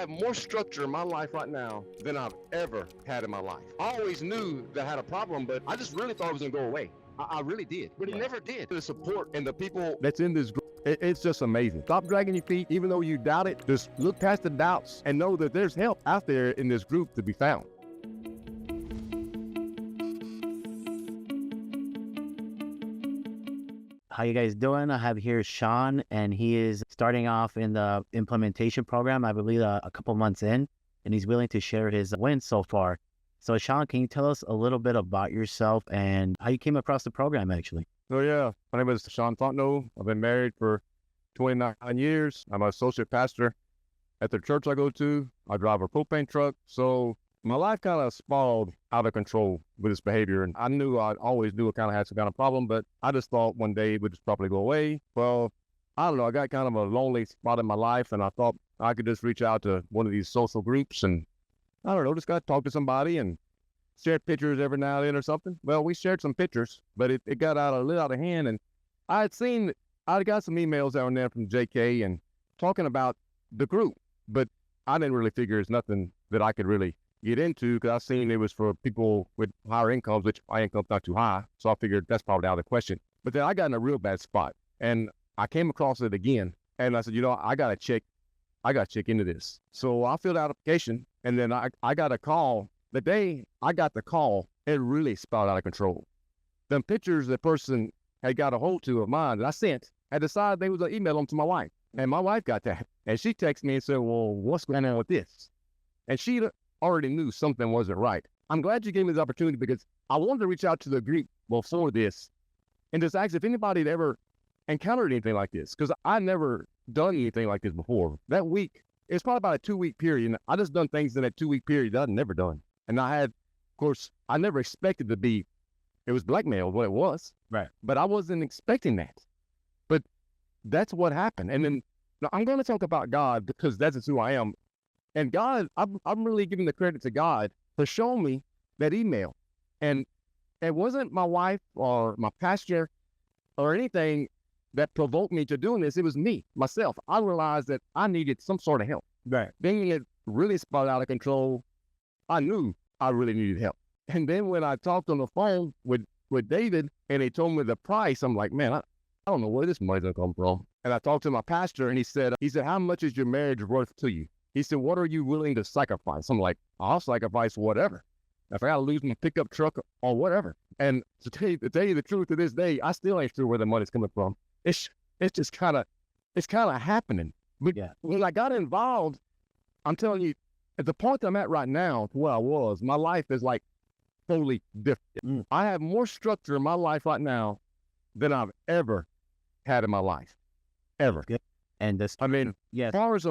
have more structure in my life right now than I've ever had in my life. I always knew that I had a problem, but I just really thought it was gonna go away. I really did, but it never did. The support and the people that's in this group, it's just amazing. Stop dragging your feet, even though you doubt it. Just look past the doubts and know that there's help out there in this group to be found. How you guys doing? I have here Shawn, and he is starting off in the implementation program, I believe a couple months in, and he's willing to share his wins so far. So Shawn, can you tell us a little bit about yourself and how you came across the program actually? So yeah, my name is Shawn. I've been married for 29 years. I'm an associate pastor at the church I go to. I drive a propane truck. So my life kind of spiraled out of control with this behavior. And I always knew it kind of had some kind of problem, but I just thought one day it would just probably go away. Well, I don't know. I got kind of a lonely spot in my life, and I thought I could just reach out to one of these social groups and, I don't know, just got to talk to somebody and share pictures every now and then or something. Well, we shared some pictures, but it got a little out of hand. And I got some emails down there from JK and talking about the group, but I didn't really figure it's nothing that I could really get into, because I seen it was for people with higher incomes, which my income's not too high. So I figured that's probably out of the question. But then I got in a real bad spot, and I came across it again, and I said, I got to check into this. So I filled out an application, and then I got a call. The day I got the call, it really spiraled out of control. Them pictures the person had got a hold to of mine that I sent, had decided they was going to email them to my wife. And my wife got that. And she texted me and said, well, what's going on with this? And she already knew something wasn't right. I'm glad you gave me this opportunity, because I wanted to reach out to the group before this and just ask if anybody had ever encountered anything like this, because I never done anything like this before. That week, it's probably about a 2-week period. And I just done things in that 2-week period that I'd never done. And of course, I never expected it was blackmail, what it was. Right. But I wasn't expecting that. But that's what happened. And then now I'm going to talk about God, because that's who I am. And God, I'm really giving the credit to God for showing me that email. And it wasn't my wife or my pastor or anything that provoked me to doing this. It was me, myself. I realized that I needed some sort of help. Right. Being it really spun out of control, I knew I really needed help. And then when I talked on the phone with David and he told me the price, I'm like, man, I don't know where this money's gonna come from. And I talked to my pastor, and he said, how much is your marriage worth to you? He said, what are you willing to sacrifice? I'm like, I'll sacrifice whatever. If I gotta lose my pickup truck or whatever. And to tell you the truth, to this day, I still ain't sure where the money's coming from. It's just kind of happening. But when I got involved, I'm telling you, at the point I'm at right now, to where I was, my life is like totally different. I have more structure in my life right now than I've ever had in my life, ever. Good. And this, as far as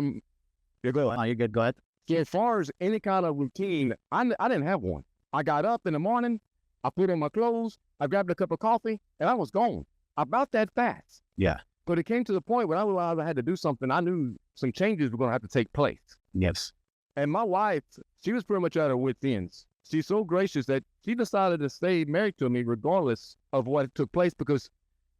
you're good. Go ahead. Yeah, as far as any kind of routine, I didn't have one. I got up in the morning, I put on my clothes, I grabbed a cup of coffee, and I was gone. About that fast. Yeah. But it came to the point when I realized I had to do something. I knew some changes were going to have to take place. Yes. And my wife, she was pretty much at her wit's ends. She's so gracious that she decided to stay married to me regardless of what took place, because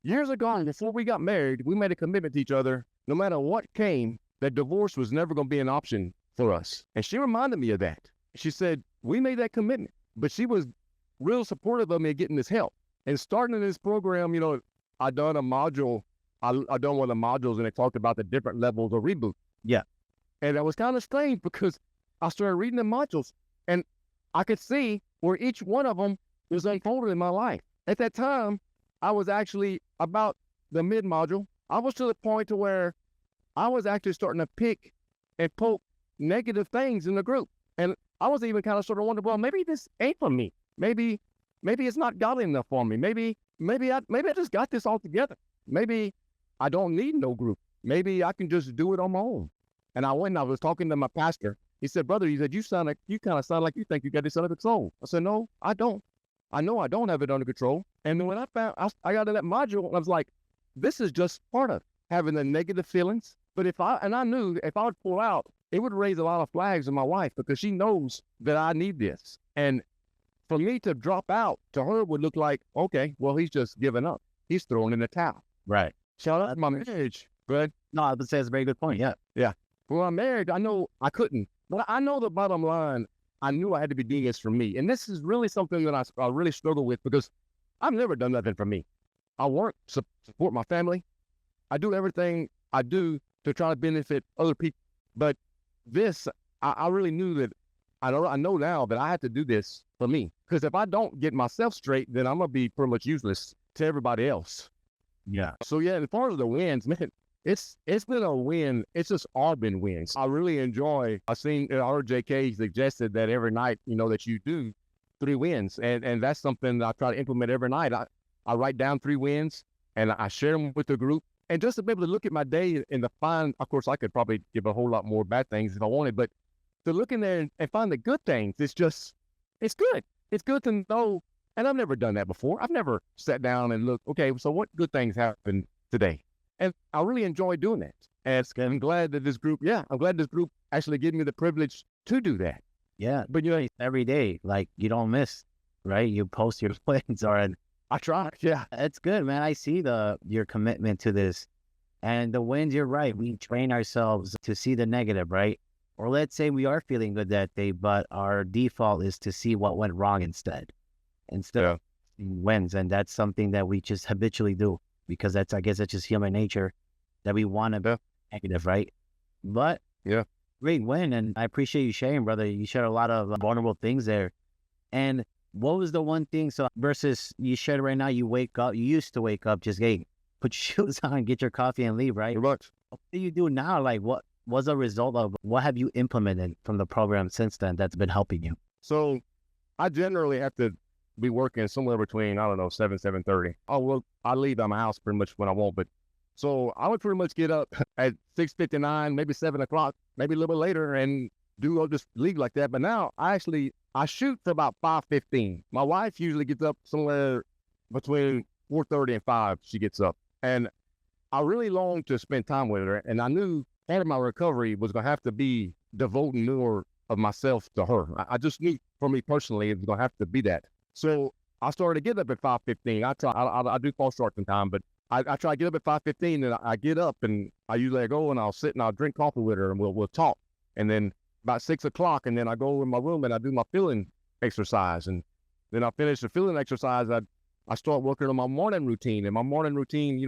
years ago, before we got married, we made a commitment to each other. No matter what came, that divorce was never going to be an option for us. And she reminded me of that. She said, we made that commitment, but she was real supportive of me getting this help. And starting this program, I done a module. I done one of the modules, and it talked about the different levels of reboot. Yeah. And that was kind of strange, because I started reading the modules, and I could see where each one of them was unfolded in my life. At that time, I was actually about the mid module. I was to the point to where I was actually starting to pick and poke negative things in the group. And I was even kind of sort of wondering, well, maybe this ain't for me. Maybe it's not godly enough for me. Maybe I just got this all together. Maybe I don't need no group. Maybe I can just do it on my own. And I went and I was talking to my pastor. He said, brother, you kind of sound like you think you got this under control. I said, no, I don't. I know I don't have it under control. And then when I got in that module, I was like, this is just part of having the negative feelings. But I knew if I would pull out, it would raise a lot of flags in my wife, because she knows that I need this. And for me to drop out to her would look like, okay, well, he's just giving up. He's throwing in the towel. Right. Shout out to my marriage. Good. No, I would say it's a very good point. Yeah. Yeah. Well, I'm married. I know I couldn't, but I know the bottom line. I knew I had to be doing this for me. And this is really something that I really struggle with because I've never done nothing for me. I work, support my family. I do everything I do to try to benefit other people. But this, I really knew that I know now that I had to do this for me. Because if I don't get myself straight, then I'm going to be pretty much useless to everybody else. Yeah. So yeah, as far as the wins, man, it's been a win. It's just all been wins. I really enjoy. I heard JK suggested that every night, that you do 3 wins, and that's something that I try to implement every night. I write down 3 wins and I share them with the group, and just to be able to look at my day and to find. Of course, I could probably give a whole lot more bad things if I wanted, but to look in there and find the good things, it's good. It's good to know. And I've never done that before. I've never sat down and looked, okay, so what good things happened today? And I really enjoy doing that. And I'm glad that this group actually gave me the privilege to do that. Yeah. But every day, like you don't miss, right? You post your wins or I try. Yeah. It's good, man. I see your commitment to this. And the wins, you're right. We train ourselves to see the negative, right? Or let's say we are feeling good that day, but our default is to see what went wrong instead of wins. And that's something that we just habitually do because I guess that's just human nature that we want to be negative, right? But great win. And I appreciate you sharing, brother. You shared a lot of vulnerable things there. And what was the one thing? So versus you shared right now, you used to wake up, just put your shoes on, get your coffee and leave, right? What do you do now? Like what was a result of what have you implemented from the program since then that's been helping you? So I generally have to be working somewhere between, 7:30. I leave out my house pretty much when I want, but so I would pretty much get up at 6:59, maybe 7 o'clock, maybe a little bit later and just leave like that. But now I shoot for about 5:15. My wife usually gets up somewhere between 4:30 and 5. She gets up and I really long to spend time with her. And I knew part of my recovery was going to have to be devoting more of myself to her. I just knew for me personally, it was going to have to be that. So I started to get up at 5:15. I do fall short sometimes, but I try to get up at 5:15 and I get up and I usually go and I'll sit and I'll drink coffee with her and we'll talk. And then about 6 o'clock and then I go in my room and I do my feeling exercise. And then I finish the feeling exercise. I start working on my morning routine, and my morning routine,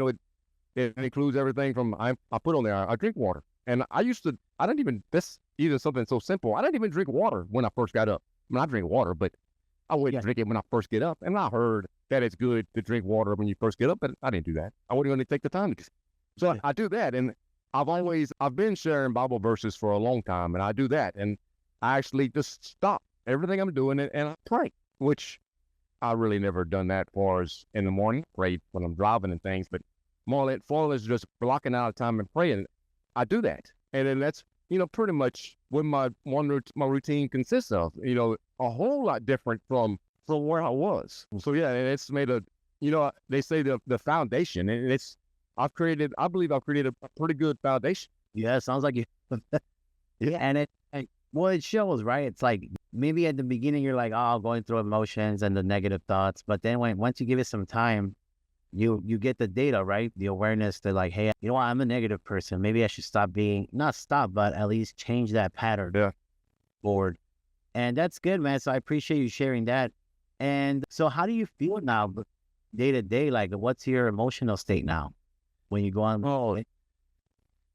it includes everything from, I put on there, I drink water. And this even something so simple. I didn't even drink water when I first got up. I mean, I drink water, but I wouldn't drink it when I first get up. And I heard that it's good to drink water when you first get up, but I didn't do that. I wouldn't even take the time to. So I do that. And I've been sharing Bible verses for a long time, and I do that. And I actually just stop everything I'm doing and I pray, which I really never done that far as in the morning, pray when I'm driving and things, but more or less just blocking out time and praying. I do that. And then that's, pretty much what my routine consists of, a whole lot different from where I was. So yeah, and it's made they say the foundation, and I believe I've created a pretty good foundation. Yeah, it sounds like you. Yeah. And it shows, right? It's like maybe at the beginning you're like, going through emotions and the negative thoughts, but then once you give it some time, you get the data, right? The awareness that like, hey, you know what? I'm a negative person. Maybe I should not stop, but at least change that pattern forward. And that's good, man. So I appreciate you sharing that. And so how do you feel now day to day? Like what's your emotional state now when you go on?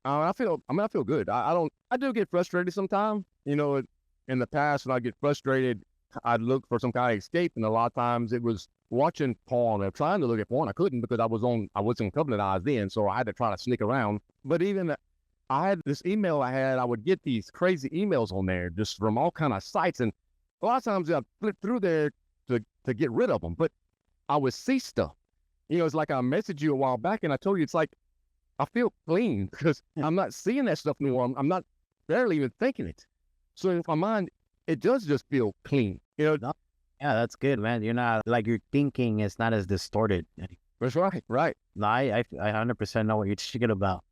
I feel good. I do get frustrated sometimes, in the past when I get frustrated, I'd look for some kind of escape. And a lot of times it was watching porn and trying to look at porn. I couldn't because I wasn't covenant eyes then. So I had to try to sneak around. But even I had this email I would get these crazy emails on there just from all kind of sites. And a lot of times I'd flip through there to get rid of them. But I would see stuff. It's like I messaged you a while back and I told you, it's like, I feel clean because I'm not seeing that stuff anymore. I'm not barely even thinking it. So in my mind, it does just feel clean. Yeah, that's good, man. You're not like your thinking is not as distorted. That's right. Right. No, I 100% know what you're speaking about.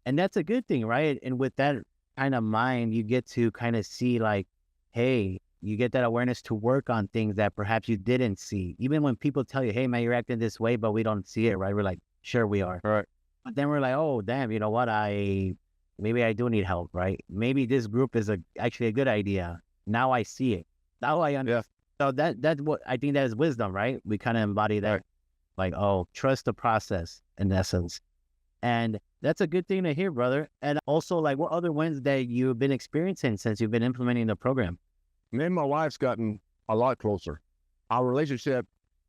And that's a good thing, right? And with that kind of mind, you get to kind of see like, hey, you get that awareness to work on things that perhaps you didn't see. Even when people tell you, hey, man, you're acting this way, but we don't see it, right? We're like, sure we are. Right. But then we're like, oh, damn, you know what? I maybe I do need help, right? Maybe this group is actually a good idea. Now I see it. Now I understand. So that's what I think that is wisdom, right? We kind of embody that, Right. like, oh, trust the process in essence. And that's a good thing to hear, brother. And also, like, what other wins that you've been experiencing since you've been implementing the program? Me and my wife's gotten a lot closer. Our relationship,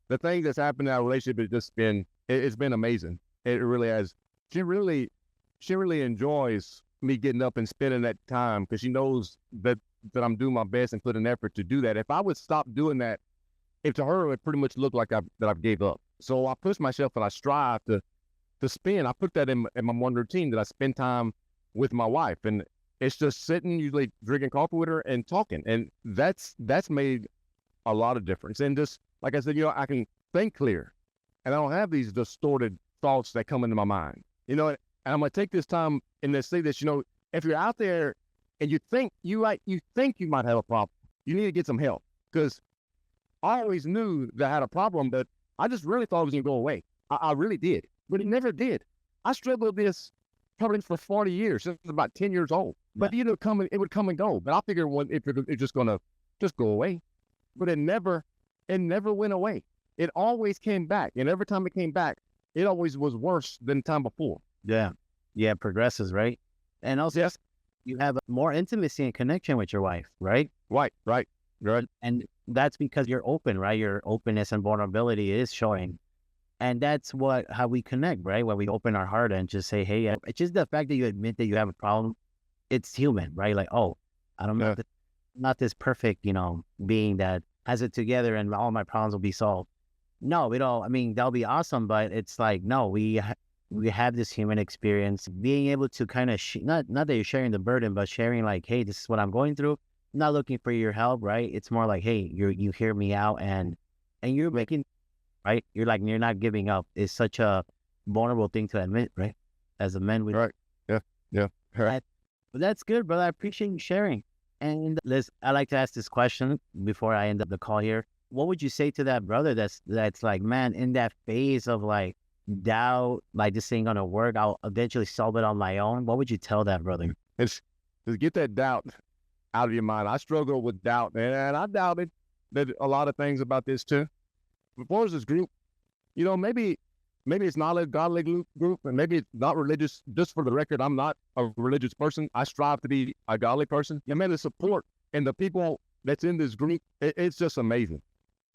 the thing that's happened in our relationship has just been, it's been amazing. It really has. She really, she really enjoys me getting up and spending that time because she knows that I'm doing my best and putting effort to do that. If I would stop doing that, if to her, it pretty much looked like I've gave up. So I push myself and I strive to spend. I put that in my one routine that I spend time with my wife, and it's just sitting, usually drinking coffee with her and talking, and that's made a lot of difference. And just like I said, I can think clear, and I don't have these distorted thoughts that come into my mind. And I'm gonna take this time and to say this. If you're out there and you think you might have a problem, you need to get some help, because I always knew that I had a problem, but I just really thought it was gonna go away. I really did, but it never did. I struggled with this probably for 40 years, since I was about 10 years old. But it would come and go. But I figured it's just gonna just go away. But it never went away. It always came back, and every time it came back, it always was worse than the time before. Yeah. Yeah. Progresses, right? And also, Yes. you have more intimacy and connection with your wife, right? Right. And that's because you're open, right? Your openness and vulnerability is showing. And that's how we connect, right? When we open our heart and just say, hey, it's just the fact that you admit that you have a problem. It's human, right? Like, oh, I'm not this perfect, being that has it together and all my problems will be solved. No, I mean, that'll be awesome. But it's like, no, we have this human experience, being able to kind of, not that you're sharing the burden, but sharing like, hey, this is what I'm going through. I'm not looking for your help, right? It's more like, hey, you hear me out and you're making, right? You're not giving up. It's such a vulnerable thing to admit, right? As a man, Right. Yeah. Right. But that's good, brother. I appreciate you sharing. And Liz, I like to ask this question before I end up the call here. What would you say to that brother that's like, man, in that phase of like doubt, like this ain't gonna work, I'll eventually solve it on my own? What would you tell that brother? It's to get that doubt out of your mind. I struggle with doubt, and I doubted that a lot of things about this too. Before this group, maybe it's not a godly group, and maybe it's not religious. Just for the record, I'm not a religious person. I strive to be a godly person. Man, the support and the people that's in this group, it's just amazing.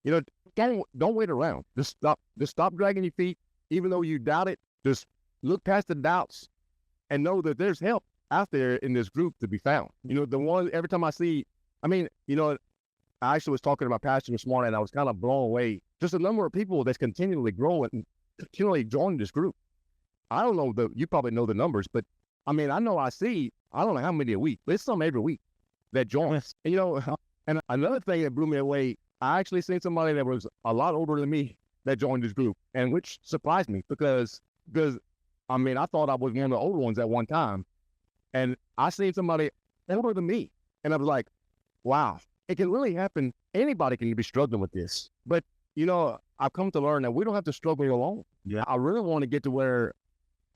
Don't wait around. Just stop dragging your feet. Even though you doubt it, just look past the doubts and know that there's help out there in this group to be found. The one, every time I see, I actually was talking to my pastor this morning, and I was kind of blown away. Just the number of people that's continually growing and continually joining this group. I don't know, you probably know the numbers, but I know I don't know how many a week, but it's some every week that joins. And another thing that blew me away, I actually seen somebody that was a lot older than me that joined this group, and which surprised me because I thought I was one of the older ones at one time, and I seen somebody older than me, and I was like, wow, it can really happen. Anybody can be struggling with this, but I've come to learn that we don't have to struggle alone. Yeah. I really want to get to where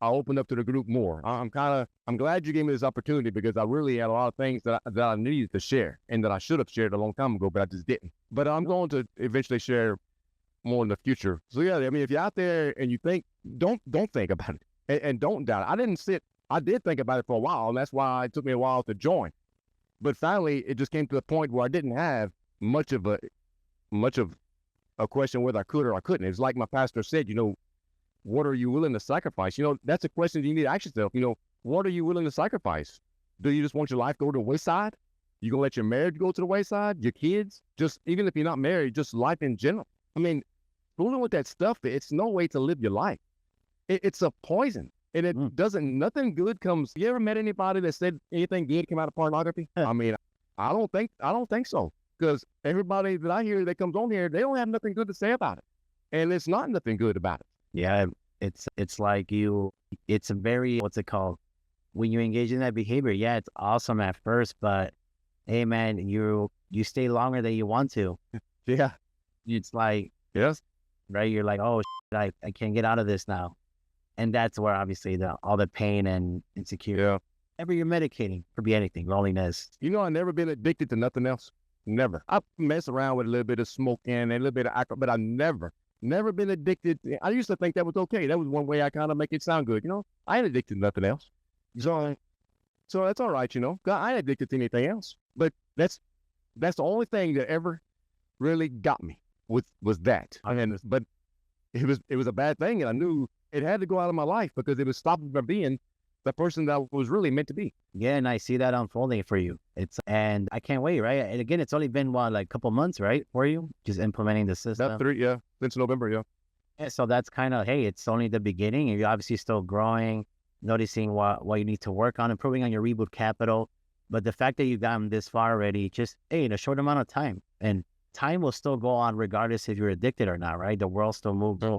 I open up to the group more. I'm glad you gave me this opportunity, because I really had a lot of things that I needed to share and that I should have shared a long time ago, but I just didn't. But I'm going to eventually share more in the future. So yeah, if you're out there and you think, don't think about it and don't doubt it. I did think about it for a while, and that's why it took me a while to join. But finally, it just came to the point where I didn't have much of a question whether I could or I couldn't. It's like my pastor said, what are you willing to sacrifice? That's a question you need to ask yourself. What are you willing to sacrifice? Do you just want your life to go to the wayside? You gonna let your marriage go to the wayside? Your kids? Just even if you're not married, just life in general. Fooling with that stuff, it's no way to live your life. It's a poison, and it doesn't. Nothing good comes. You ever met anybody that said anything good came out of pornography? I don't think so. Because everybody that I hear that comes on here, they don't have nothing good to say about it, and it's not nothing good about it. Yeah, it's like it's a very, what's it called? When you engage in that behavior, yeah, it's awesome at first, but hey, man, you stay longer than you want to. Yeah, It's like, yes, right? You're like, oh, I can't get out of this now, and that's where obviously all the pain and insecurity. yeah. Whenever you're medicating, could be anything, loneliness. You know, I've never been addicted to nothing else. Never. I mess around with a little bit of smoking and a little bit of alcohol, but I never been addicted. I used to think that was okay. That was one way I kind of make it sound good. You know, I ain't addicted to nothing else. So, so that's all right. You know, 'cause I ain't addicted to anything else. But that's the only thing that ever really got me was that. But it was a bad thing, and I knew it had to go out of my life because it was stopping me from being the person that I was really meant to be. Yeah, and I see that unfolding for you. And I can't wait, right? And again, it's only been like a couple months, right, for you, just implementing the system. About 3, yeah, since November, yeah. Yeah, so that's kind of, hey, it's only the beginning, and you're obviously still growing, noticing what you need to work on, improving on your reboot capital. But the fact that you've gotten this far already, just, hey, in a short amount of time, and time will still go on regardless if you're addicted or not, right? The world still moves